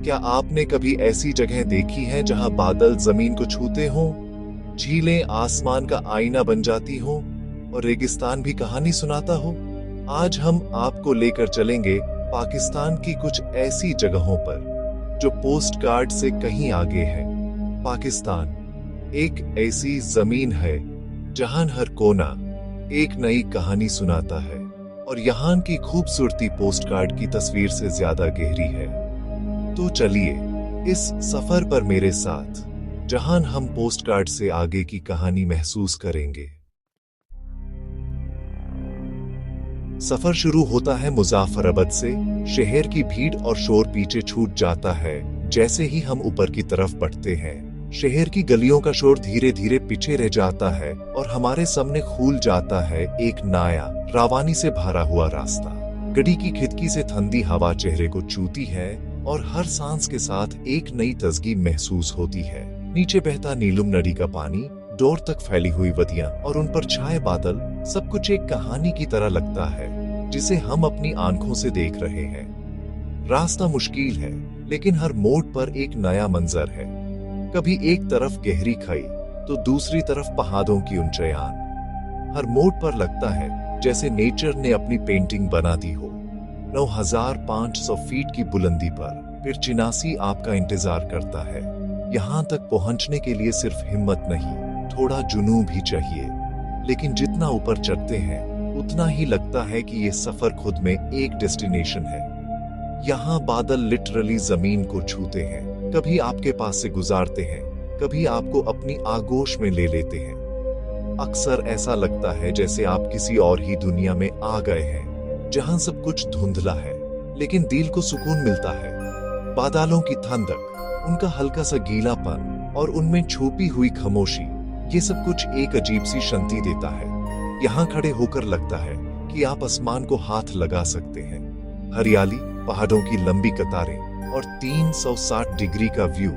क्या आपने कभी ऐसी जगह देखी है जहां बादल जमीन को छूते हों, झीलें आसमान का आईना बन जाती हों और रेगिस्तान भी कहानी सुनाता हो? आज हम आपको लेकर चलेंगे पाकिस्तान की कुछ ऐसी जगहों पर जो पोस्ट कार्ड से कहीं आगे है। पाकिस्तान एक ऐसी जमीन है जहां हर कोना एक नई कहानी सुनाता है और यहाँ की खूबसूरती पोस्ट कार्ड की तस्वीर से ज्यादा गहरी है। तो चलिए इस सफर पर मेरे साथ, जहां हम पोस्ट कार्ड से आगे की कहानी महसूस करेंगे। सफर शुरू होता है मुज़फ्फराबाद से। शहर की भीड़ और शोर पीछे छूट जाता है जैसे ही हम ऊपर की तरफ बढ़ते हैं। शहर की गलियों का शोर धीरे धीरे पीछे रह जाता है और हमारे सामने खुल जाता है एक नया रवानी से भरा हुआ रास्ता। गाड़ी की खिड़की से ठंडी हवा चेहरे को छूती है और हर सांस के साथ एक नई ताजगी महसूस होती है। नीचे बहता नीलम नदी का पानी, दूर तक फैली हुई वादियां और उन पर छाए बादल, सब कुछ एक कहानी की तरह लगता है जिसे हम अपनी आंखों से देख रहे हैं। रास्ता मुश्किल है लेकिन हर मोड़ पर एक नया मंजर है। कभी एक तरफ गहरी खाई तो दूसरी तरफ पहाड़ों की ऊंचाइयां। हर मोड़ पर लगता है जैसे नेचर ने अपनी पेंटिंग बना दी हो। 9,500 फीट की बुलंदी पर फिर चिनासी आपका इंतजार करता है। यहाँ तक पहुँचने के लिए सिर्फ हिम्मत नहीं, थोड़ा जुनून भी चाहिए। लेकिन जितना ऊपर चढ़ते हैं उतना ही लगता है कि ये सफर खुद में एक डेस्टिनेशन है। यहाँ बादल लिटरली जमीन को छूते हैं, कभी आपके पास से गुजारते हैं, कभी आपको अपनी आगोश में ले लेते हैं। अक्सर ऐसा लगता है जैसे आप किसी और ही दुनिया में आ गए हैं, जहां सब कुछ धुंधला है लेकिन दिल को सुकून मिलता है। बादलों की ठंडक, उनका हल्का सा गीलापन और उनमें छुपी हुई खामोशी, ये सब कुछ एक अजीब सी शांति देता है। यहाँ खड़े होकर लगता है कि आप आसमान को हाथ लगा सकते हैं। हरियाली, पहाड़ों की लंबी कतारें और 360 डिग्री का व्यू,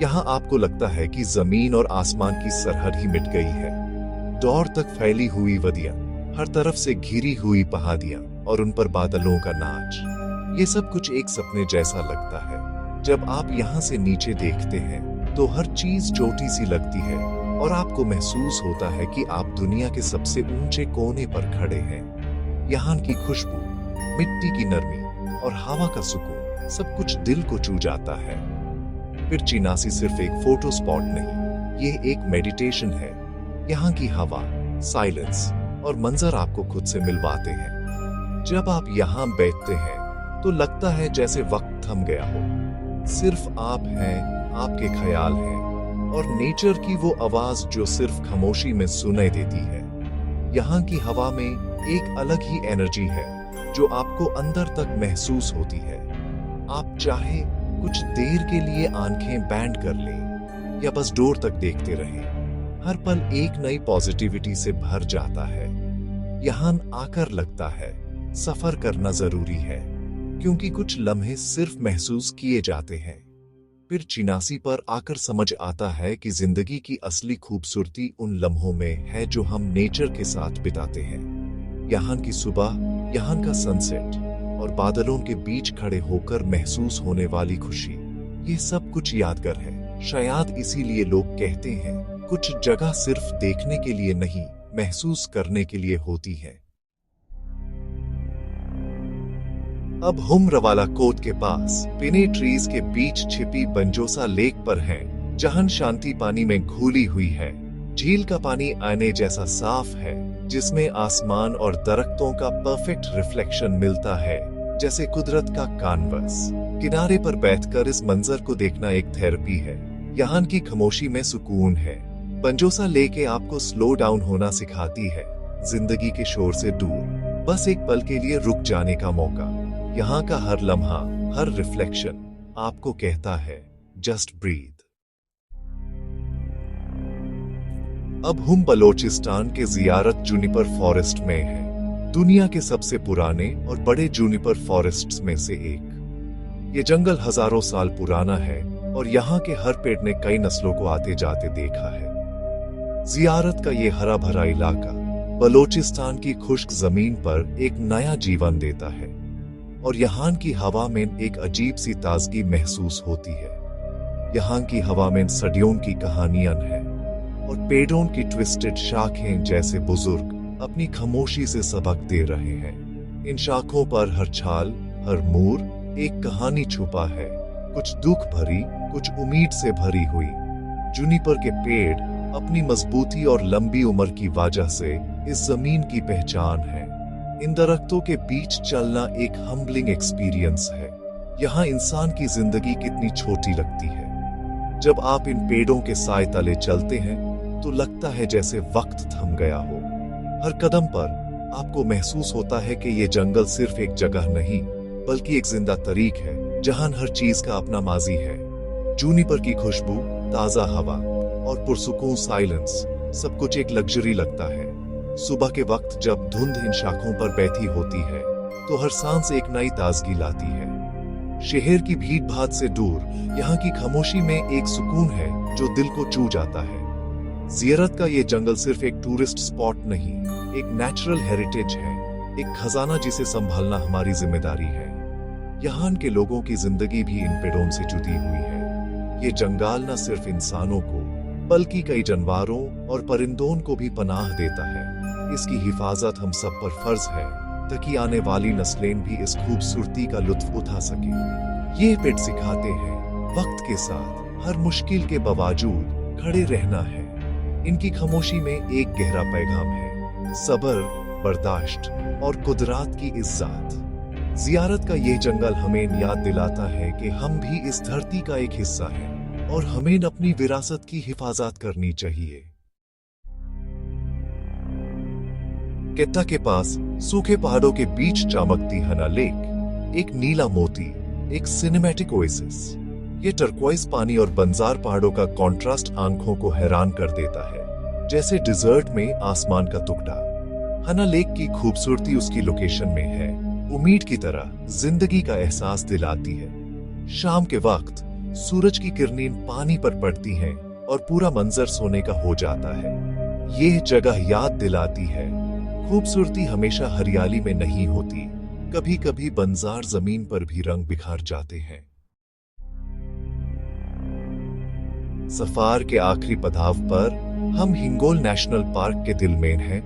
यहाँ आपको लगता है कि जमीन और आसमान की सरहद ही मिट गई है। दूर तक फैली हुई वादियां, हर तरफ से घिरी हुई पहाड़ियां और उन पर बादलों का नाच, ये सब कुछ एक सपने जैसा लगता है। जब आप यहाँ से नीचे देखते हैं तो हर चीज छोटी सी लगती है और आपको महसूस होता है कि आप दुनिया के सबसे ऊंचे कोने पर खड़े हैं। यहाँ की खुशबू, मिट्टी की नरमी और हवा का सुकून, सब कुछ दिल को छू जाता है। फिर चिनासी सिर्फ एक फोटो स्पॉट नहीं, ये एक मेडिटेशन है। यहाँ की हवा, साइलेंस और मंजर आपको खुद से मिलवाते हैं। जब आप यहाँ बैठते हैं तो लगता है जैसे वक्त थम गया हो। सिर्फ आप हैं, आपके ख्याल हैं और नेचर की वो आवाज जो सिर्फ खामोशी में सुनाई देती है। यहाँ की हवा में एक अलग ही एनर्जी है जो आपको अंदर तक महसूस होती है। आप चाहे कुछ देर के लिए आंखें बैंड कर लें या बस दूर तक देखते रहें, हर पल एक नई पॉजिटिविटी से भर जाता है। यहाँ आकर लगता है सफर करना जरूरी है, क्योंकि कुछ लम्हे सिर्फ महसूस किए जाते हैं। फिर चिनासी पर आकर समझ आता है कि जिंदगी की असली खूबसूरती उन लम्हों में है जो हम नेचर के साथ बिताते हैं। यहाँ की सुबह, यहाँ का सनसेट और बादलों के बीच खड़े होकर महसूस होने वाली खुशी, ये सब कुछ यादगार है। शायद इसीलिए लोग कहते हैं कुछ जगह सिर्फ देखने के लिए नहीं, महसूस करने के लिए होती है। अब हम रवाला कोट के पास पिने ट्रीज के बीच छिपी बंजोसा लेक पर हैं, जहां शांति पानी में घुली हुई है। झील का पानी आईने जैसा साफ है, जिसमें आसमान और दरख्तों का परफेक्ट रिफ्लेक्शन मिलता है, जैसे कुदरत का कैनवस। किनारे पर बैठकर इस मंजर को देखना एक थेरेपी है। यहाँ की खामोशी में सुकून है। बंजोसा लेके आपको स्लो डाउन होना सिखाती है, जिंदगी के शोर से दूर बस एक पल के लिए रुक जाने का मौका। यहाँ का हर लम्हा, हर रिफ्लेक्शन आपको कहता है जस्ट ब्रीथ। अब हम बलोचिस्तान के जियारत जूनिपर फॉरेस्ट में हैं, दुनिया के सबसे पुराने और बड़े जूनिपर फॉरेस्ट्स में से एक। ये जंगल हजारों साल पुराना है और यहाँ के हर पेड़ ने कई नस्लों को आते जाते देखा है। जियारत का ये हरा भरा इलाका बलोचिस्तान की खुश्क जमीन पर एक नया जीवन देता है और यहाँ की हवा में एक अजीब सी ताजगी महसूस होती है। यहाँ की हवा में सदियों की कहानियां हैं और पेड़ों की ट्विस्टेड शाखें जैसे बुजुर्ग अपनी खामोशी से सबक दे रहे हैं। इन शाखों पर हर छाल, हर मूर एक कहानी छुपा है, कुछ दुख भरी, कुछ उम्मीद से भरी हुई। जूनिपर के पेड़ अपनी मजबूती और लंबी उम्र की वजह से इस जमीन की पहचान है। इन दरख्तों के बीच चलना एक हम्बलिंग एक्सपीरियंस है। यहाँ इंसान की जिंदगी कितनी छोटी लगती है। जब आप इन पेड़ों के साए तले चलते हैं तो लगता है जैसे वक्त थम गया हो। हर कदम पर आपको महसूस होता है कि ये जंगल सिर्फ एक जगह नहीं बल्कि एक जिंदा तरीक है जहां हर चीज का अपना माजी है। जूनिपर की खुशबू, ताजा हवा और पुरसुकून साइलेंस, सब कुछ एक लग्जरी लगता है। सुबह के वक्त जब धुंध इन शाखों पर बैठी होती है तो हर सांस एक नई ताजगी लाती है। शहर की भीड़ भाड़ से दूर यहाँ की खामोशी में एक सुकून है जो दिल को छू जाता है। जियारत का ये जंगल सिर्फ एक टूरिस्ट स्पॉट नहीं, एक नेचुरल हेरिटेज है, एक खजाना जिसे संभालना हमारी जिम्मेदारी है। यहाँ के लोगों की जिंदगी भी इन पेड़ों से जुड़ी हुई है। ये जंगल न सिर्फ इंसानों को बल्कि कई जानवरों और परिंदों को भी पनाह देता है। इसकी हिफाजत हम सब पर फर्ज है ताकि आने वाली नस्लें भी इस खूबसूरती का लुत्फ उठा सके। ये पेड़ सिखाते हैं वक्त के साथ हर मुश्किल के बावजूद खड़े रहना है। इनकी खामोशी में एक गहरा पैगाम है, सब्र, बर्दाश्त और कुदरत की इज्जत। जियारत का ये जंगल हमें याद दिलाता है कि हम भी इस धरती का एक हिस्सा हैं और हमें अपनी विरासत की हिफाजत करनी चाहिए। केट्टा के पास सूखे पहाड़ों के बीच चमकती हना लेक एक नीला मोती, एक सिनेमैटिक ओएसिस। ये टर्क्वाइज पानी और बंजार पहाड़ों का कॉन्ट्रास्ट आंखों को हैरान कर देता है, जैसे डिजर्ट में आसमान का टुकड़ा। हना लेक की खूबसूरती उसकी लोकेशन में है, उम्मीद की तरह जिंदगी का एहसास दिलाती है। शाम के वक्त सूरज की किरणें पानी पर पड़ती हैं और पूरा मंजर सोने का हो जाता है। ये जगह याद दिलाती है खूबसूरती हमेशा हरियाली में नहीं होती, कभी कभी बंजार जमीन पर भी रंग बिखार जाते हैं। सफर के आखिरी पड़ाव पर हम हिंगोल नेशनल पार्क के दिल में हैं,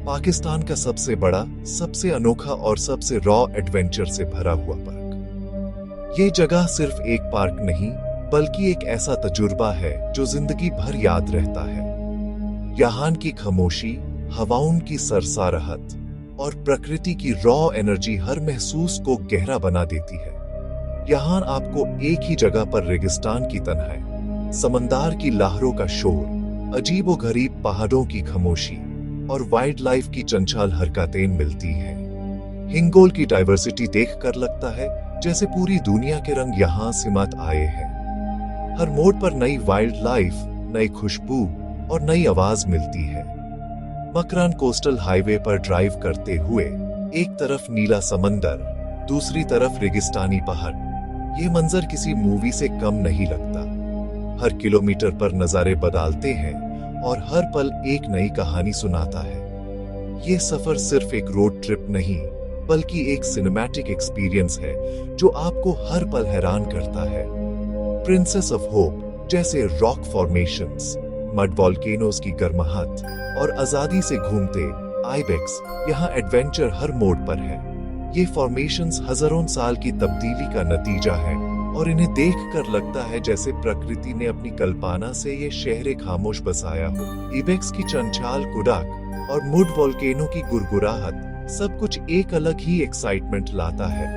पाकिस्तान का सबसे बड़ा, सबसे अनोखा और सबसे रॉ एडवेंचर से भरा हुआ पार्क। ये जगह सिर्फ एक पार्क नहीं बल्कि एक ऐसा तजुर्बा है जो जिंदगी भर याद रहता है। यहाँ की खामोशी, हवाओं की सरसारहत और प्रकृति की रॉ एनर्जी हर महसूस को गहरा बना देती है। यहाँ आपको एक ही जगह पर रेगिस्तान की तन्हाई, समंदर की लहरों का शोर, अजीबोगरीब पहाड़ों की खामोशी और वाइल्ड लाइफ की चंचल हरकतें मिलती हैं। हिंगोल की डाइवर्सिटी देखकर लगता है जैसे पूरी दुनिया के रंग यहाँ सिमट आए हैं। हर मोड़ पर नई वाइल्ड लाइफ, नई खुशबू और नई आवाज मिलती है। मकरान कोस्टल हाईवे पर ड्राइव करते हुए एक तरफ नीला समंदर, दूसरी तरफ रेगिस्तानी पहाड़, ये मंजर किसी मूवी से कम नहीं लगता। हर किलोमीटर पर नजारे बदलते हैं और हर पल एक नई कहानी सुनाता है। ये सफर सिर्फ एक रोड ट्रिप नहीं बल्कि एक सिनेमैटिक एक्सपीरियंस है जो आपको हर पल हैरान करता है। प्रिंसेस ऑफ होप जैसे रॉक फॉर्मेशंस, मड वॉल्केनोज की गर्माहट और आजादी से घूमते आइबेक्स, यहाँ एडवेंचर हर मोड़ पर है। ये फॉर्मेशंस हजारों साल की तब्दीली का नतीजा है और इन्हें देखकर लगता है जैसे प्रकृति ने अपनी कल्पना से ये शहर खामोश बसाया हो। आइबेक्स की चंचल कुड़ाक और मुड वॉल्केनो की गुरगुराहट सब कुछ एक अलग ही एक्साइटमेंट लाता है।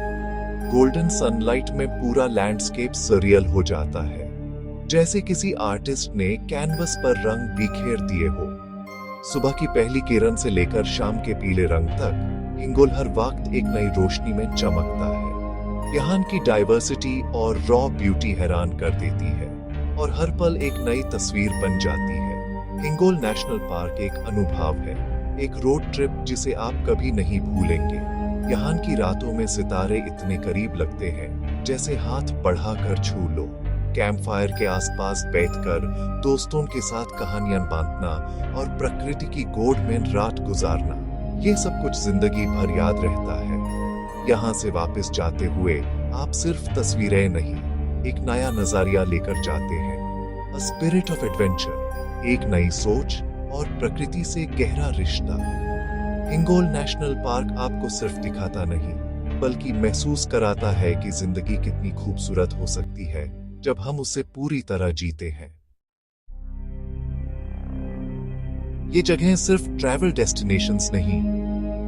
गोल्डन सनलाइट में पूरा लैंडस्केप सरियल हो जाता है, जैसे किसी आर्टिस्ट ने कैनवस पर रंग बिखेर दिए हो। सुबह की पहली किरण से लेकर शाम के पीले रंग तक हिंगोल हर वक्त एक नई रोशनी में चमकता है। यहाँ की डाइवर्सिटी और रॉ ब्यूटी हैरान कर देती है और हर पल एक नई तस्वीर बन जाती है। हिंगोल नेशनल पार्क एक अनुभव है, एक रोड ट्रिप जिसे आप कभी नहीं भूलेंगे। यहाँ की रातों में सितारे इतने करीब लगते हैं जैसे हाथ बढ़ाकर छू लो। कैंप फायर के आसपास बैठकर दोस्तों के साथ कहानियां बांटना और प्रकृति की गोद में रात गुजारना, ये सब कुछ जिंदगी भर याद रहता है। यहाँ से वापस जाते हुए आप सिर्फ तस्वीरें नहीं, एक नया नजरिया लेकर जाते हैं। अ स्पिरिट ऑफ एडवेंचर, एक नई सोच और प्रकृति से गहरा रिश्ता। हिंगोल नेशनल पार्क आपको सिर्फ दिखाता नहीं, बल्कि महसूस कराता है कि जिंदगी कितनी खूबसूरत हो सकती है जब हम उसे पूरी तरह जीते हैं। ये जगहें सिर्फ ट्रैवल डेस्टिनेशंस नहीं,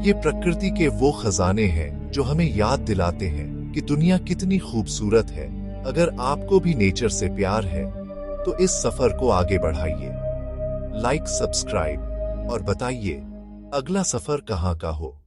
ये प्रकृति के वो खजाने हैं जो हमें याद दिलाते हैं कि दुनिया कितनी खूबसूरत है। अगर आपको भी नेचर से प्यार है तो इस सफर को आगे बढ़ाइए। लाइक, सब्सक्राइब और बताइए अगला सफर कहाँ का हो।